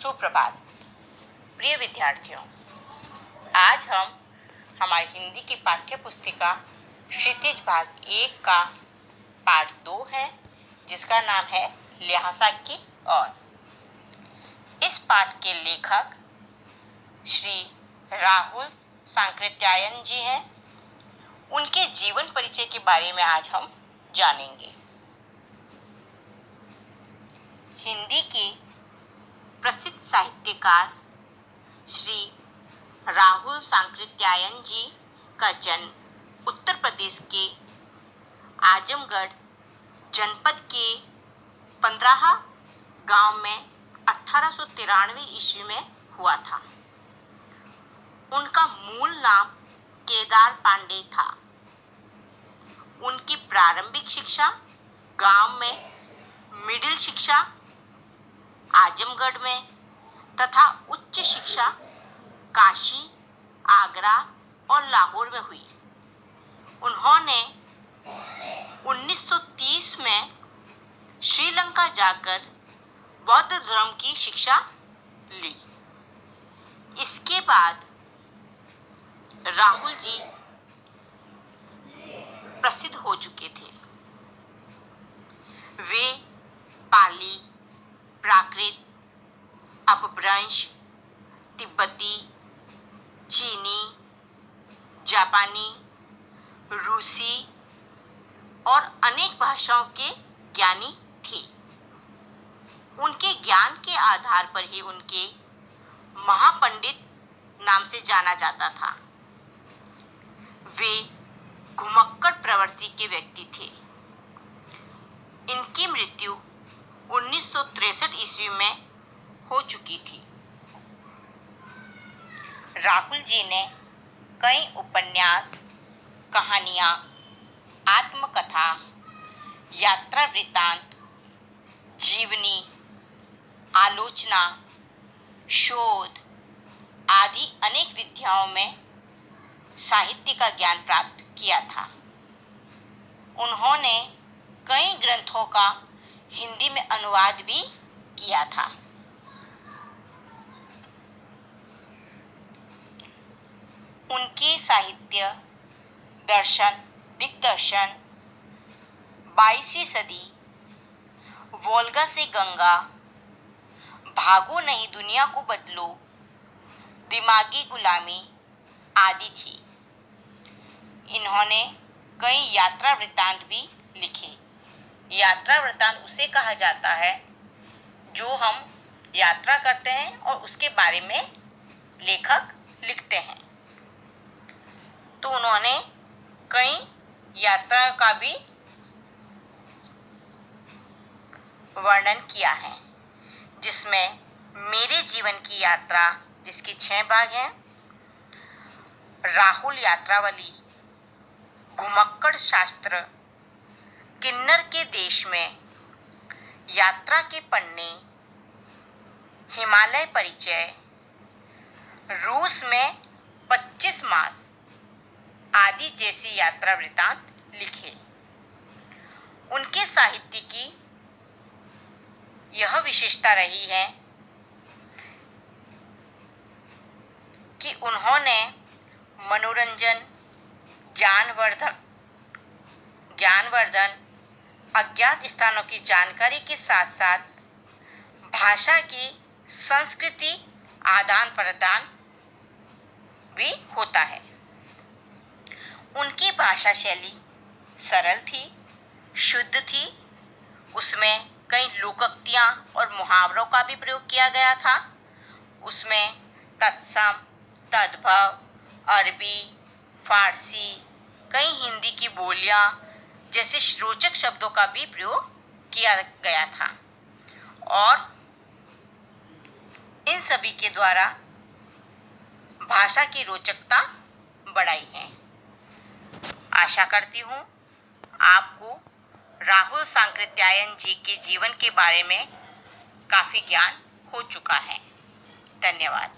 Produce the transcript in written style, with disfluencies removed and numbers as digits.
सुप्रभात प्रिय विद्यार्थियों, आज हम हमारी हिंदी की पाठ्य पुस्तिका क्षितिज भाग 1 का पाठ 2 है, जिसका नाम है ल्हासा की ओर। इस पाठ के लेखक श्री राहुल सांकृत्यायन जी हैं। उनके जीवन परिचय के बारे में आज हम जानेंगे। हिंदी के प्रसिद्ध साहित्यकार श्री राहुल सांकृत्यायन जी का जन्म उत्तर प्रदेश के आजमगढ़ जनपद के 15 गांव में 1893 ईस्वी में हुआ था। उनका मूल नाम केदार पांडे था। उनकी प्रारंभिक शिक्षा गांव में, मिडिल शिक्षा आजमगढ़ में तथा उच्च शिक्षा काशी, आगरा और लाहौर में हुई। उन्होंने 1930 में श्रीलंका जाकर बौद्ध धर्म की शिक्षा ली। इसके बाद राहुल जी प्रसिद्ध हो चुके थे। वे पाली, प्राकृत, अपभ्रंश, तिब्बती, चीनी, जापानी, रूसी और अनेक भाषाओं के ज्ञानी थे। उनके ज्ञान के आधार पर ही उनके महापंडित नाम से जाना जाता था। वे घुमक्कड़ प्रवृत्ति के व्यक्ति थे। इनकी मृत्यु 1963 ईस्वी में हो चुकी थी। राहुल जी ने कई उपन्यास, कहानियाँ, आत्मकथा, यात्रा वृत्तांत, जीवनी, आलोचना, शोध आदि अनेक विधाओं में साहित्य का ज्ञान प्राप्त किया था। उन्होंने कई ग्रंथों का हिंदी में अनुवाद भी किया था। उनके साहित्य, दर्शन, दिग्दर्शन, 22वीं सदी, वोल्गा से गंगा, भागो नहीं दुनिया को बदलो, दिमागी गुलामी आदि थी। इन्होंने कई यात्रा वृत्तांत भी लिखे। यात्रा वृत्तांत उसे कहा जाता है जो हम यात्रा करते हैं और उसके बारे में लेखक लिखते हैं। तो उन्होंने कई यात्रा का भी वर्णन किया है, जिसमें मेरे जीवन की यात्रा, जिसकी 6 भाग हैं, राहुल यात्रावली, घुमक्कड़ शास्त्र, किन्नर के देश में, यात्रा के पन्ने, हिमालय परिचय, रूस में 25 मास आदि जैसी यात्रा वृत्तांत लिखे। उनके साहित्य की यह विशेषता रही है कि उन्होंने मनोरंजन, ज्ञानवर्धन, अज्ञात स्थानों की जानकारी के साथ साथ भाषा की संस्कृति आदान प्रदान भी होता है। उनकी भाषा शैली सरल थी, शुद्ध थी। उसमें कई लोकोक्तियाँ और मुहावरों का भी प्रयोग किया गया था। उसमें तत्सम, तद्भव, अरबी, फारसी, कई हिंदी की बोलियाँ जैसे रोचक शब्दों का भी प्रयोग किया गया था और इन सभी के द्वारा भाषा की रोचकता बढ़ाई है। आशा करती हूँ आपको राहुल सांकृत्यायन जी के जीवन के बारे में काफ़ी ज्ञान हो चुका है। धन्यवाद।